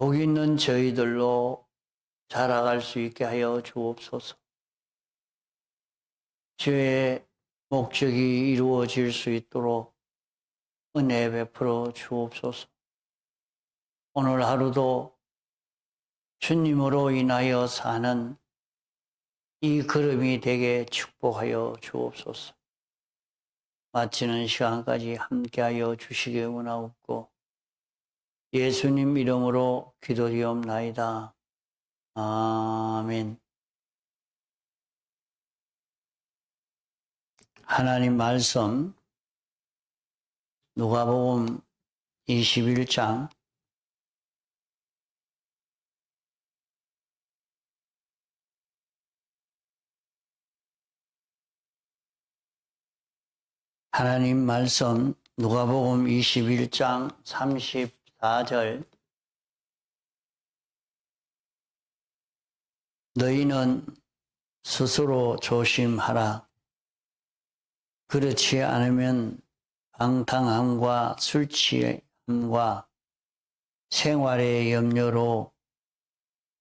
복 있는 저희들로 자라갈 수 있게 하여 주옵소서. 주의 목적이 이루어질 수 있도록 은혜 베풀어 주옵소서. 오늘 하루도 주님으로 인하여 사는 이 걸음이 되게 축복하여 주옵소서. 마치는 시간까지 함께하여 주시기 원하옵고 예수님 이름으로 기도드리옵나이다. 아멘. 하나님 말씀 누가복음 21장 하나님 말씀 누가복음 21장 34절 너희는 스스로 조심하라. 그렇지 않으면 방탕함과 술취함과 생활의 염려로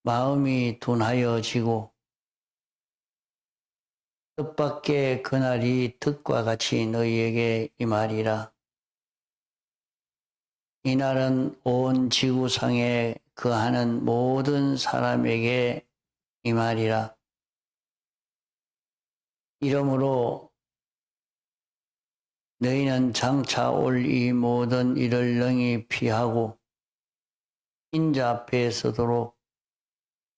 마음이 둔하여지고 뜻밖의 그날이 득과 같이 너희에게 임하리라. 이날은 온 지구상에 거하는 모든 사람에게 임하리라. 이러므로 너희는 장차 올 이 모든 일을 능히 피하고 인자 앞에 서도록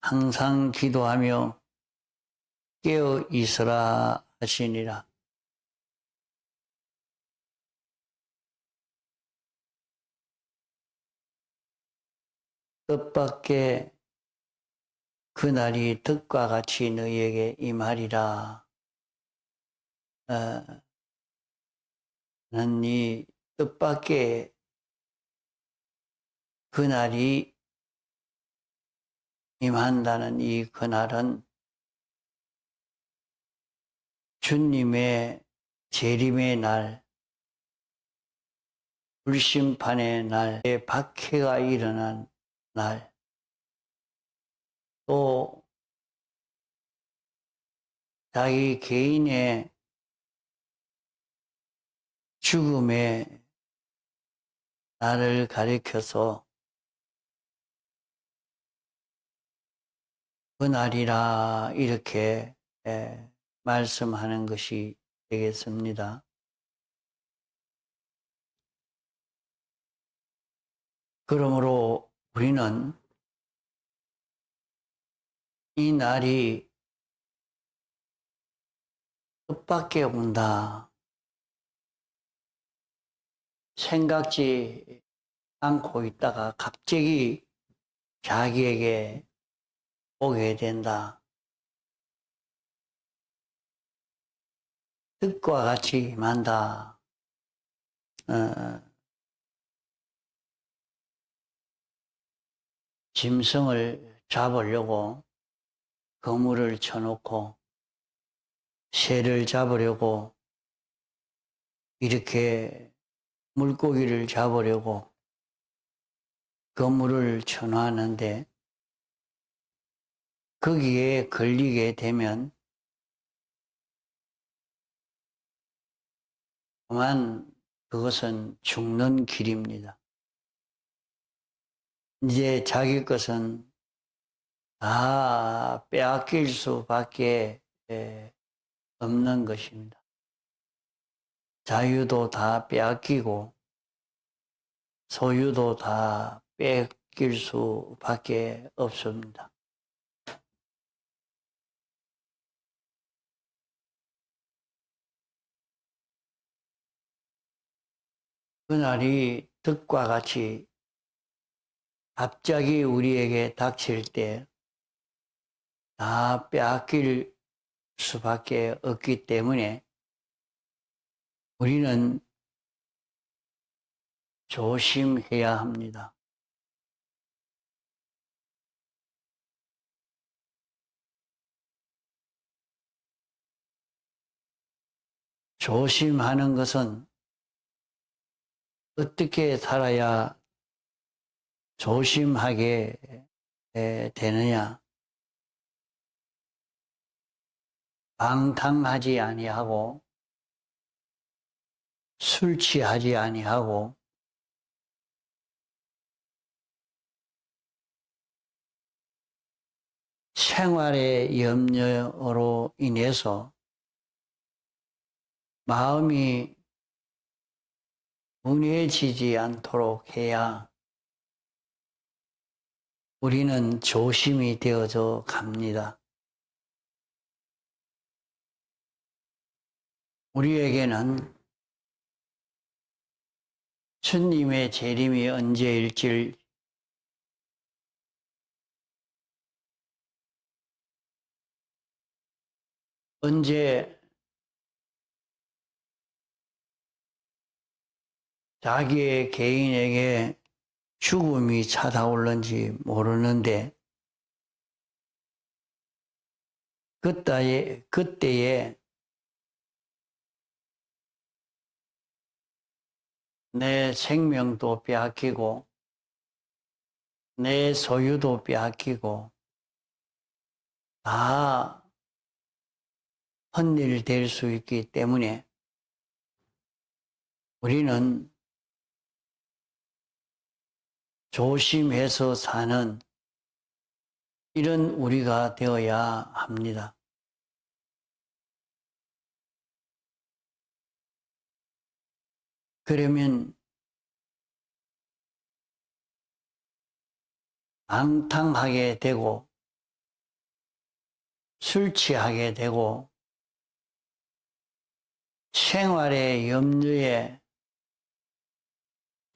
항상 기도하며 깨어 있으라 하시니라. 뜻밖의 그날이 득과 같이 너희에게 임하리라. 는 이 뜻밖의 그날이 임한다는 이 그날은 주님의 재림의 날, 불심판의 날, 박해가 일어난 날, 또 자기 개인의 죽음의 날을 가리켜서 그날이라 이렇게 말씀하는 것이 되겠습니다. 그러므로 우리는 이 날이 뜻밖에 온다. 생각지 않고 있다가 갑자기 자기에게 오게 된다. 뜻과 같이 임한다. 짐승을 잡으려고 그물을 쳐놓고 새를 잡으려고 이렇게 물고기를 잡으려고 그물을 쳐놓았는데 거기에 걸리게 되면 그만 그것은 죽는 길입니다. 이제 자기 것은 다 빼앗길 수밖에 없는 것입니다. 자유도 다 빼앗기고 소유도 다 뺏길 수밖에 없습니다. 그날이 득과 같이 갑자기 우리에게 닥칠 때 다 빼앗길 수밖에 없기 때문에 우리는 조심해야 합니다. 조심하는 것은 어떻게 살아야 조심하게 되느냐? 방탕하지 아니하고 술 취하지 아니하고 생활의 염려로 인해서 마음이 분해지지 않도록 해야 우리는 조심이 되어져 갑니다. 우리에게는 주님의 재림이 언제일지 언제 자기의 개인에게 죽음이 찾아올는지 모르는데 그때에 내 생명도 빼앗기고 내 소유도 빼앗기고 다 헛일 될 수 있기 때문에 우리는 조심해서 사는 이런 우리가 되어야 합니다. 그러면 방탕하게 되고 술 취하게 되고 생활의 염려에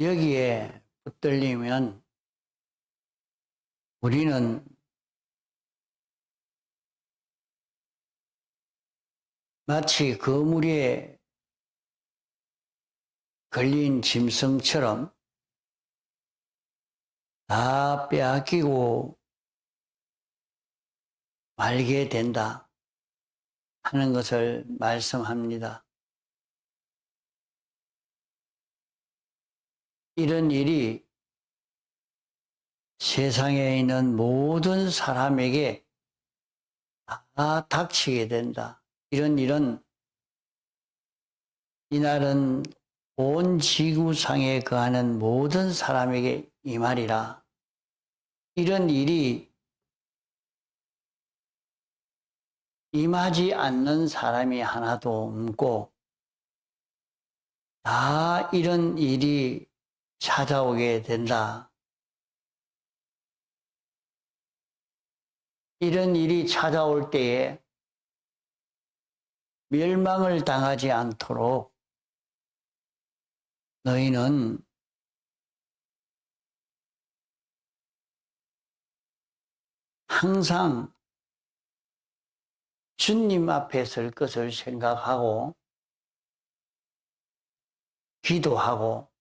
여기에 붙들리면 우리는 마치 거물에 걸린 짐승처럼 다 빼앗기고 말게 된다 하는 것을 말씀합니다. 이런 일이 세상에 있는 모든 사람에게 다 닥치게 된다. 이런 일은 이날은 온 지구상에 거하는 모든 사람에게 이 말이라. 이런 일이 임하지 않는 사람이 하나도 없고 다 이런 일이 찾아오게 된다. 이런 일이 찾아올 때에 멸망을 당하지 않도록 너희는 항상 주님 앞에 설 것을 생각하고 기도하고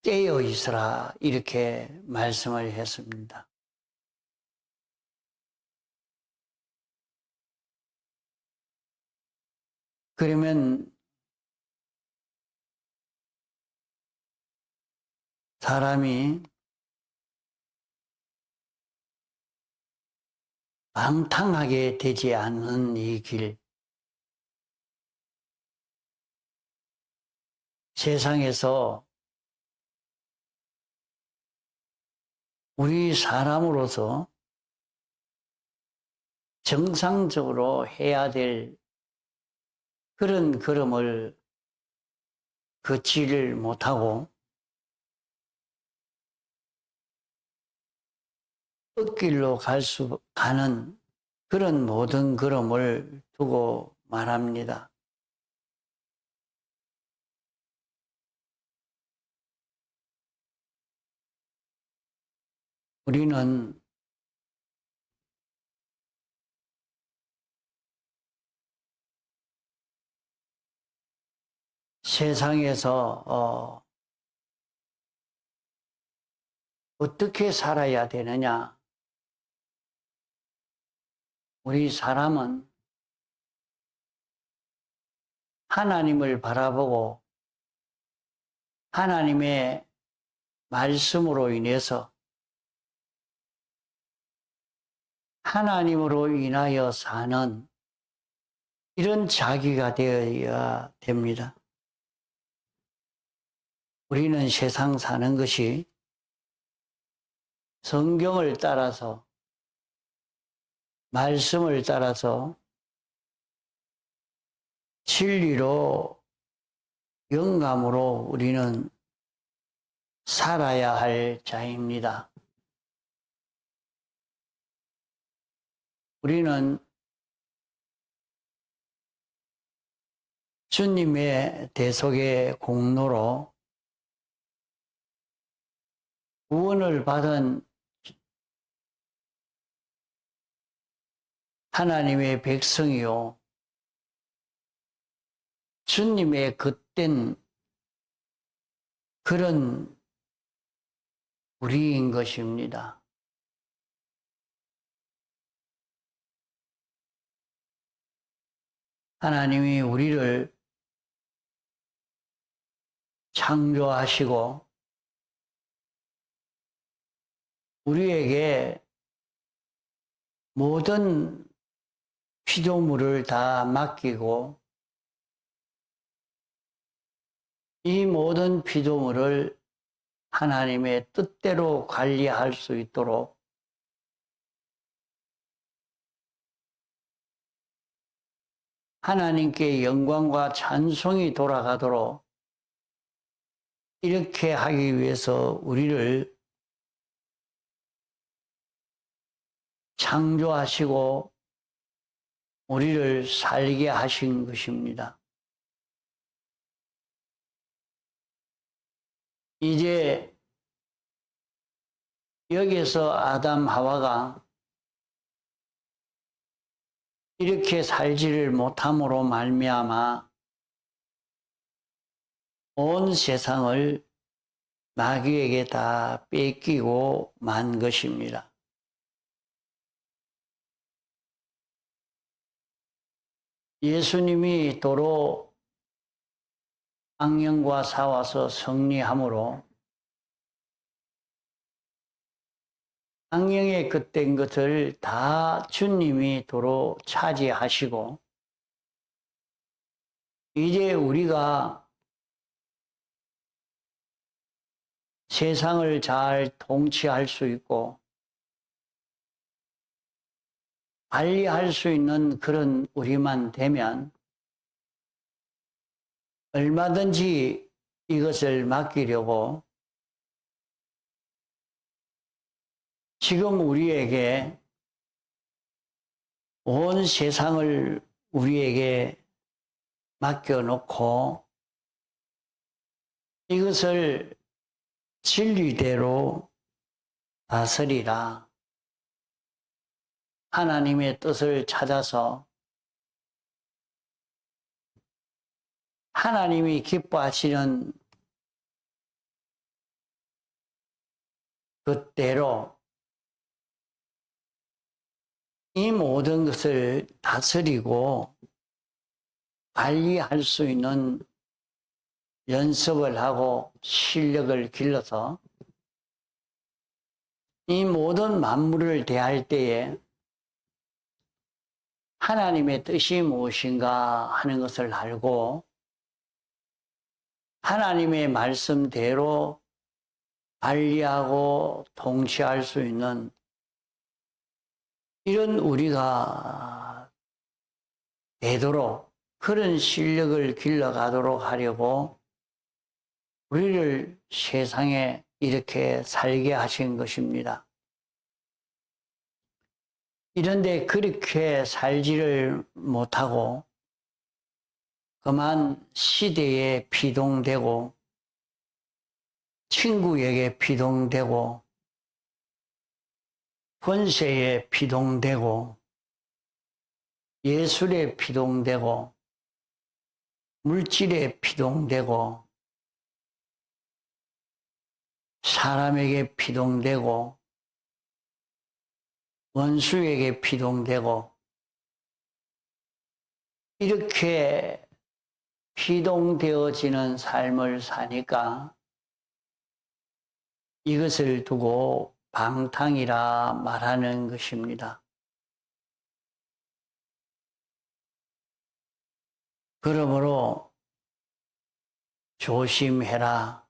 깨어 있으라 이렇게 말씀을 했습니다. 그러면 사람이 방탕하게 되지 않는 이 길, 세상에서 우리 사람으로서 정상적으로 해야 될 그런 걸음을 걷지를 못하고 흙길로 가는 그런 모든 걸음을 두고 말합니다. 우리는 세상에서 어떻게 살아야 되느냐? 우리 사람은 하나님을 바라보고 하나님의 말씀으로 인해서 하나님으로 인하여 사는 이런 자기가 되어야 됩니다. 우리는 세상 사는 것이 성경을 따라서, 말씀을 따라서 진리로, 영감으로 우리는 살아야 할 자입니다. 우리는 주님의 대속의 공로로 구원을 받은 하나님의 백성이요, 주님의 그땐 그런 우리인 것입니다. 하나님이 우리를 창조하시고 우리에게 모든 피조물을 다 맡기고 이 모든 피조물을 하나님의 뜻대로 관리할 수 있도록 하나님께 영광과 찬송이 돌아가도록 이렇게 하기 위해서 우리를 창조하시고 우리를 살게 하신 것입니다. 이제 여기서 아담 하와가 이렇게 살지를 못함으로 말미암아 온 세상을 마귀에게 다 뺏기고 만 것입니다. 예수님이 도로 악령과 싸워서 승리함으로 악령의 그땐 것을 다 주님이 도로 차지하시고 이제 우리가 세상을 잘 통치할 수 있고 관리할 수 있는 그런 우리만 되면 얼마든지 이것을 맡기려고 지금 우리에게 온 세상을 우리에게 맡겨놓고 이것을 진리대로 다스리라. 하나님의 뜻을 찾아서 하나님이 기뻐하시는 그대로 이 모든 것을 다스리고 관리할 수 있는 연습을 하고 실력을 길러서 이 모든 만물을 대할 때에 하나님의 뜻이 무엇인가 하는 것을 알고 하나님의 말씀대로 관리하고 통치할 수 있는 이런 우리가 되도록 그런 실력을 길러가도록 하려고 우리를 세상에 이렇게 살게 하신 것입니다. 이런데 그렇게 살지를 못하고 그만 시대에 피동되고 친구에게 피동되고 권세에 피동되고 예술에 피동되고 물질에 피동되고 사람에게 피동되고 원수에게 피동되고 이렇게 피동되어지는 삶을 사니까 이것을 두고 방탕이라 말하는 것입니다. 그러므로 조심해라.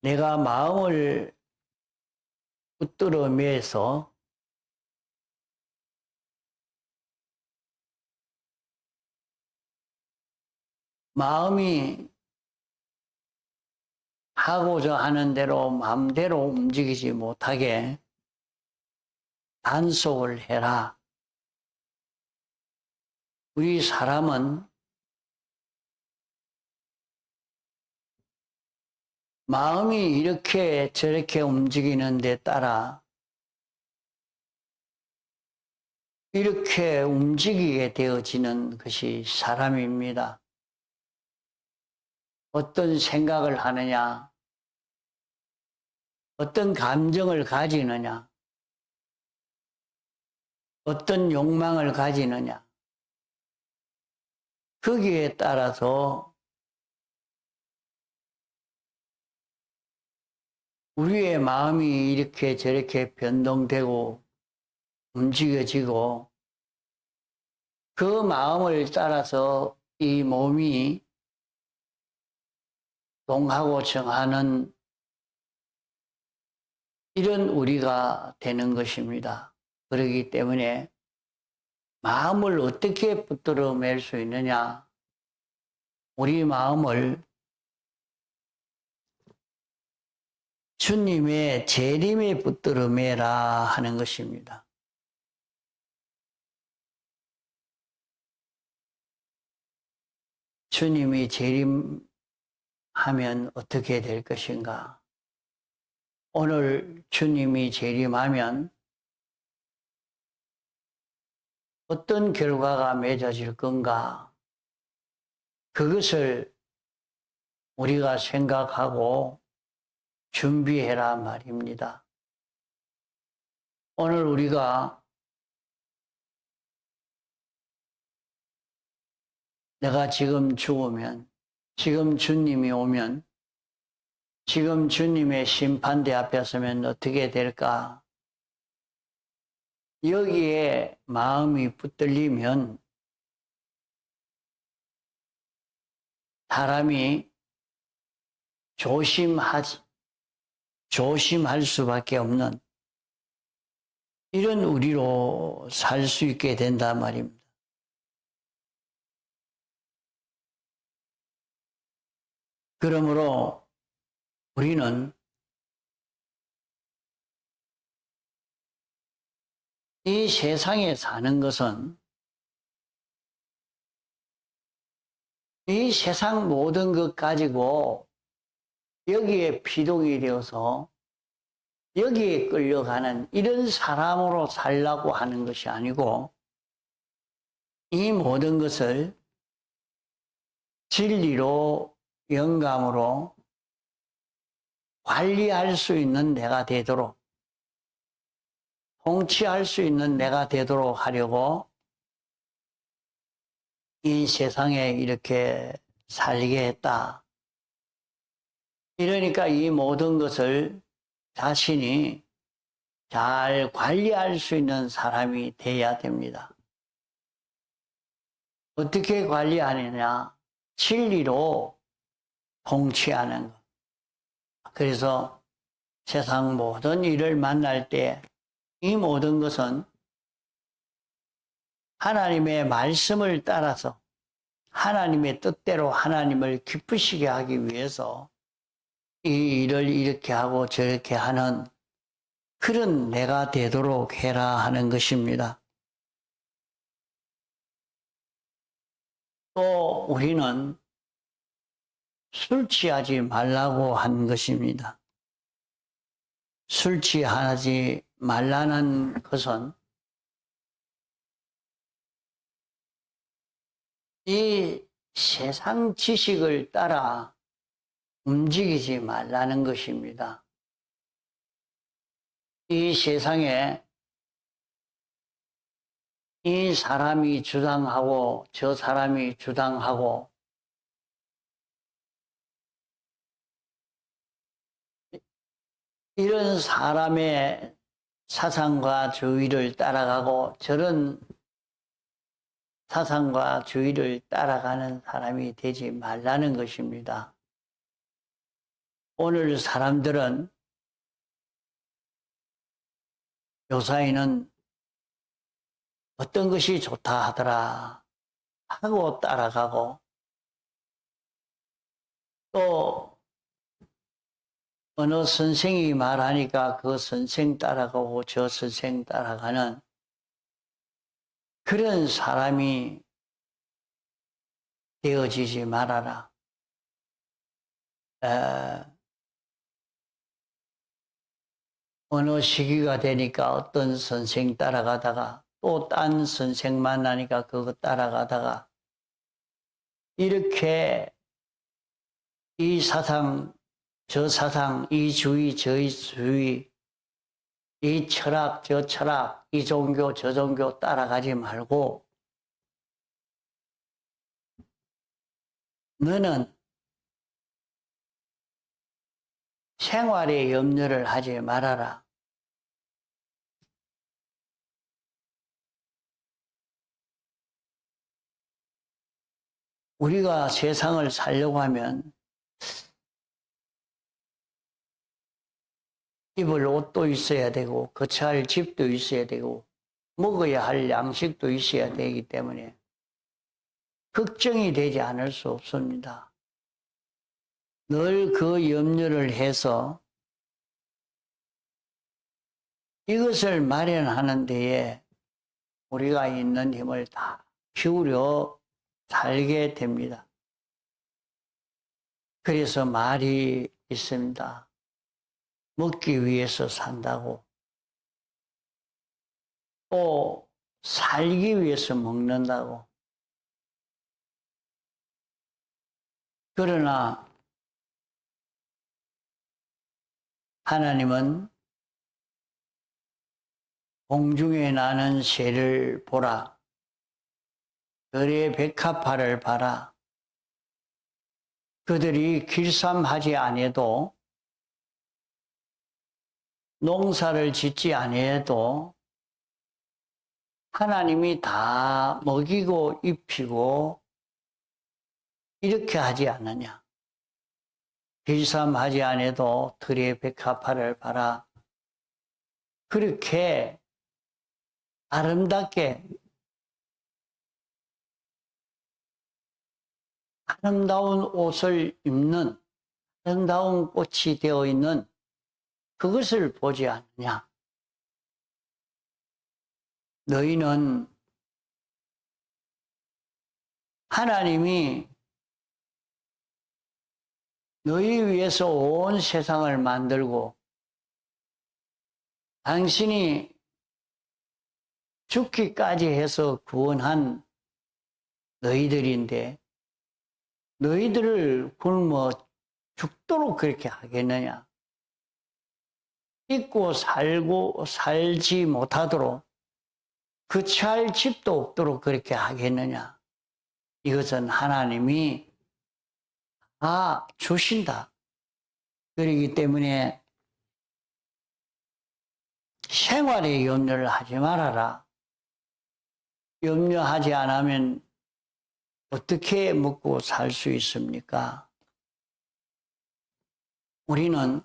내가 마음을 붙들어 매서 마음이 하고자 하는 대로 마음대로 움직이지 못하게 단속을 해라. 우리 사람은 마음이 이렇게 저렇게 움직이는 데 따라 이렇게 움직이게 되어지는 것이 사람입니다. 어떤 생각을 하느냐, 어떤 감정을 가지느냐, 어떤 욕망을 가지느냐, 거기에 따라서 우리의 마음이 이렇게 저렇게 변동되고 움직여지고 그 마음을 따라서 이 몸이 동하고 정하는 이런 우리가 되는 것입니다. 그렇기 때문에 마음을 어떻게 붙들어 맬 수 있느냐? 우리 마음을 주님의 재림에 붙들어 매라 하는 것입니다. 주님이 재림하면 어떻게 될 것인가? 오늘 주님이 재림하면 어떤 결과가 맺어질 건가? 그것을 우리가 생각하고 준비해라 말입니다. 오늘 우리가 내가 지금 죽으면, 지금 주님이 오면, 지금 주님의 심판대 앞에 서면 어떻게 될까? 여기에 마음이 붙들리면 사람이 조심할 수밖에 없는 이런 우리로 살 수 있게 된단 말입니다. 그러므로 우리는 이 세상에 사는 것은 이 세상 모든 것 가지고 여기에 피동이 되어서 여기에 끌려가는 이런 사람으로 살라고 하는 것이 아니고 이 모든 것을 진리로 영감으로 관리할 수 있는 내가 되도록 통치할 수 있는 내가 되도록 하려고 이 세상에 이렇게 살게 했다. 이러니까 이 모든 것을 자신이 잘 관리할 수 있는 사람이 돼야 됩니다. 어떻게 관리하느냐? 진리로 통치하는 것. 그래서 세상 모든 일을 만날 때 이 모든 것은 하나님의 말씀을 따라서 하나님의 뜻대로 하나님을 기쁘시게 하기 위해서 이 일을 이렇게 하고 저렇게 하는 그런 내가 되도록 해라 하는 것입니다. 또 우리는 술 취하지 말라고 한 것입니다. 술 취하지 말라는 것은 이 세상 지식을 따라 움직이지 말라는 것입니다. 이 세상에 이 사람이 주장하고 저 사람이 주장하고 이런 사람의 사상과 주의를 따라가고 저런 사상과 주의를 따라가는 사람이 되지 말라는 것입니다. 오늘 사람들은 요사이는 어떤 것이 좋다 하더라 하고 따라가고 또 어느 선생이 말하니까 그 선생 따라가고 저 선생 따라가는 그런 사람이 되어지지 말아라. 어느 시기가 되니까 어떤 선생 따라가다가 또 딴 선생 만나니까 그거 따라가다가 이렇게 이 사상, 저 사상, 이 주의, 저의 주의, 이 철학, 저 철학, 이 종교, 저 종교 따라가지 말고 너는 생활에 염려를 하지 말아라. 우리가 세상을 살려고 하면 입을 옷도 있어야 되고 거처할 집도 있어야 되고 먹어야 할 양식도 있어야 되기 때문에 걱정이 되지 않을 수 없습니다. 늘 그 염려를 해서 이것을 마련하는 데에 우리가 있는 힘을 다 기울여 살게 됩니다. 그래서 말이 있습니다. 먹기 위해서 산다고 또 살기 위해서 먹는다고. 그러나 하나님은 공중에 나는 새를 보라. 들의 백합화를 봐라. 그들이 길쌈하지 아니해도 농사를 짓지 아니해도 하나님이 다 먹이고 입히고 이렇게 하지 않느냐. 길쌈하지 아니해도 들의 백합화를 봐라. 그렇게 아름답게 아름다운 옷을 입는 아름다운 꽃이 되어 있는 그것을 보지 않느냐. 너희는 하나님이 너희 위해서 온 세상을 만들고 당신이 죽기까지 해서 구원한 너희들인데 너희들을 굶어 죽도록 그렇게 하겠느냐. 잊고 살지 못하도록 거처할 집도 없도록 그렇게 하겠느냐. 이것은 하나님이 다 주신다. 그렇기 때문에 생활에 염려를 하지 말아라. 염려하지 않으면 어떻게 먹고 살 수 있습니까? 우리는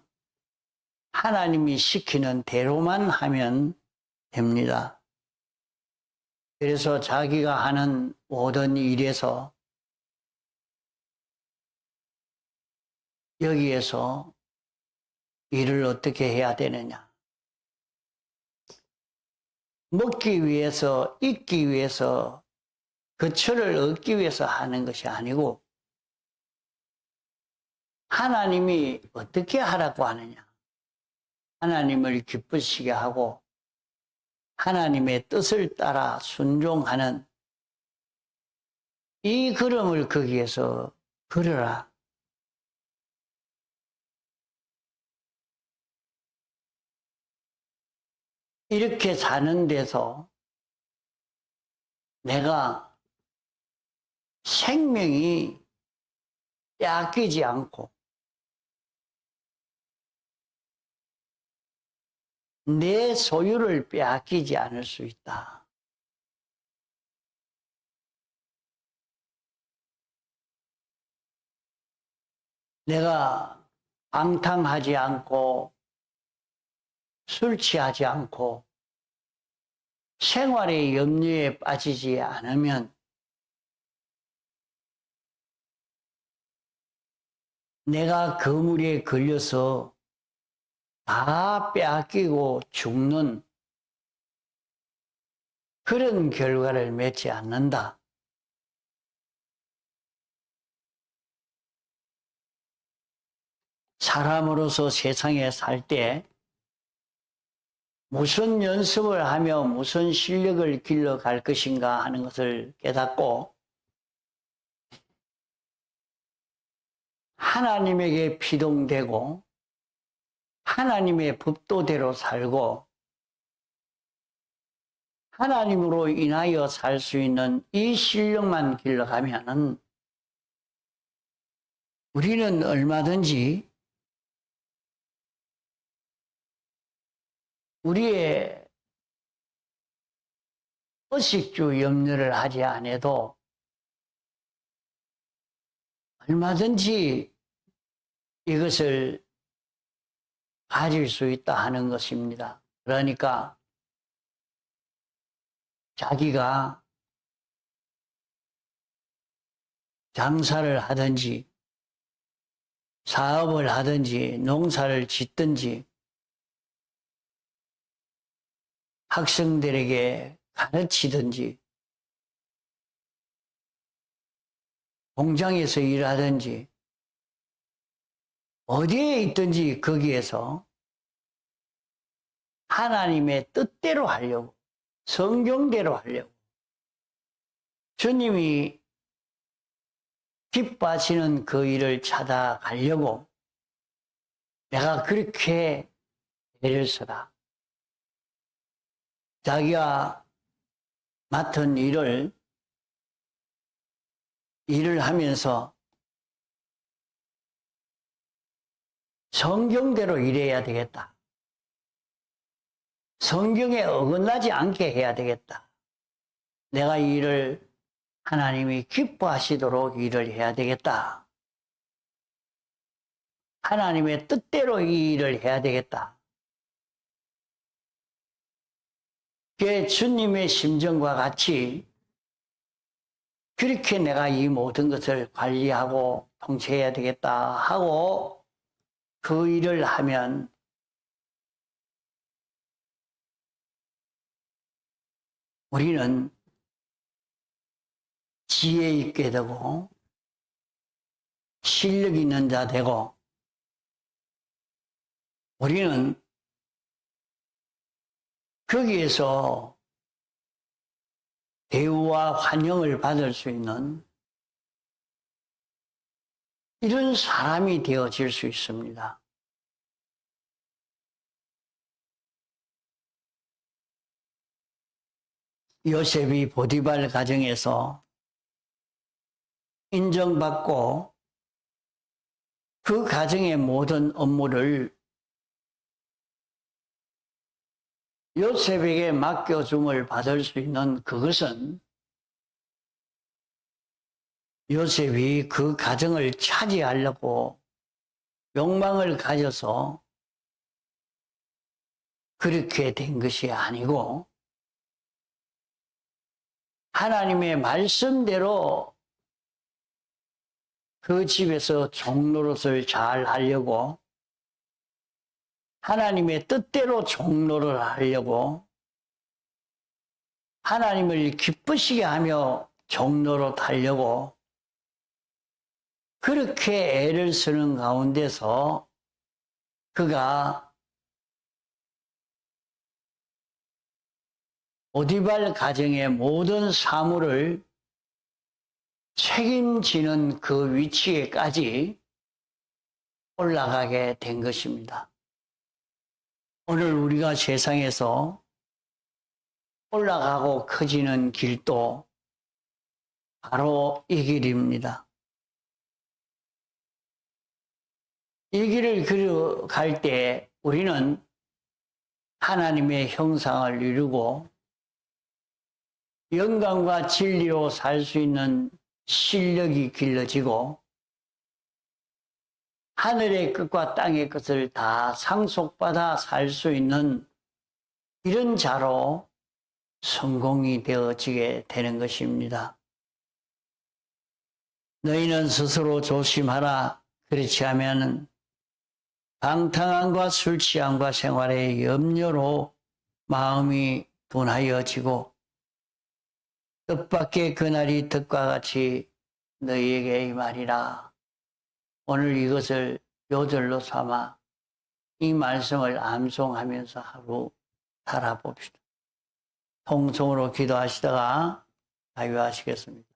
하나님이 시키는 대로만 하면 됩니다. 그래서 자기가 하는 모든 일에서 여기에서 일을 어떻게 해야 되느냐. 먹기 위해서, 입기 위해서, 거처를 얻기 위해서 하는 것이 아니고 하나님이 어떻게 하라고 하느냐. 하나님을 기쁘시게 하고 하나님의 뜻을 따라 순종하는 이 걸음을 거기에서 걸어라. 이렇게 사는 데서 내가 생명이 빼앗기지 않고 내 소유를 빼앗기지 않을 수 있다. 내가 방탕하지 않고 술 취하지 않고 생활의 염려에 빠지지 않으면 내가 그 물에 걸려서 다 빼앗기고 죽는 그런 결과를 맺지 않는다. 사람으로서 세상에 살 때 무슨 연습을 하며 무슨 실력을 길러갈 것인가 하는 것을 깨닫고 하나님에게 피동되고 하나님의 법도대로 살고 하나님으로 인하여 살 수 있는 이 실력만 길러가면은 우리는 얼마든지 우리의 의식주 염려를 하지 않아도 얼마든지 이것을 가질 수 있다 하는 것입니다. 그러니까 자기가 장사를 하든지 사업을 하든지 농사를 짓든지 학생들에게 가르치든지 공장에서 일하든지 어디에 있든지 거기에서 하나님의 뜻대로 하려고 성경대로 하려고 주님이 기뻐하시는 그 일을 찾아가려고 내가 그렇게 애를 써라. 자기가 맡은 일을 하면서 성경대로 일해야 되겠다. 성경에 어긋나지 않게 해야 되겠다. 내가 이 일을 하나님이 기뻐하시도록 일을 해야 되겠다. 하나님의 뜻대로 이 일을 해야 되겠다. 그게 주님의 심정과 같이 그렇게 내가 이 모든 것을 관리하고 통치해야 되겠다 하고 그 일을 하면 우리는 지혜 있게 되고 실력 있는 자 되고 우리는 거기에서 대우와 환영을 받을 수 있는 이런 사람이 되어질 수 있습니다. 요셉이 보디발 가정에서 인정받고 그 가정의 모든 업무를 요셉에게 맡겨줌을 받을 수 있는 그것은 요셉이 그 가정을 차지하려고 욕망을 가져서 그렇게 된 것이 아니고 하나님의 말씀대로 그 집에서 종노릇을 잘 하려고 하나님의 뜻대로 종노를 하려고 하나님을 기쁘시게 하며 종노릇 하려고 그렇게 애를 쓰는 가운데서 그가 보디발 가정의 모든 사물을 책임지는 그 위치에까지 올라가게 된 것입니다. 오늘 우리가 세상에서 올라가고 커지는 길도 바로 이 길입니다. 이 길을 걸어갈 때 우리는 하나님의 형상을 이루고 영광과 진리로 살 수 있는 실력이 길러지고 하늘의 끝과 땅의 끝을 다 상속받아 살 수 있는 이런 자로 성공이 되어지게 되는 것입니다. 너희는 스스로 조심하라. 그렇지 않으면 방탕함과 술 취함과 생활의 염려로 마음이 둔하여지고 뜻밖의 그날이 덕과 같이 너희에게 임하리라. 오늘 이것을 요절로 삼아 이 말씀을 암송하면서 하루 살아봅시다. 통성으로 기도하시다가 자유하시겠습니다.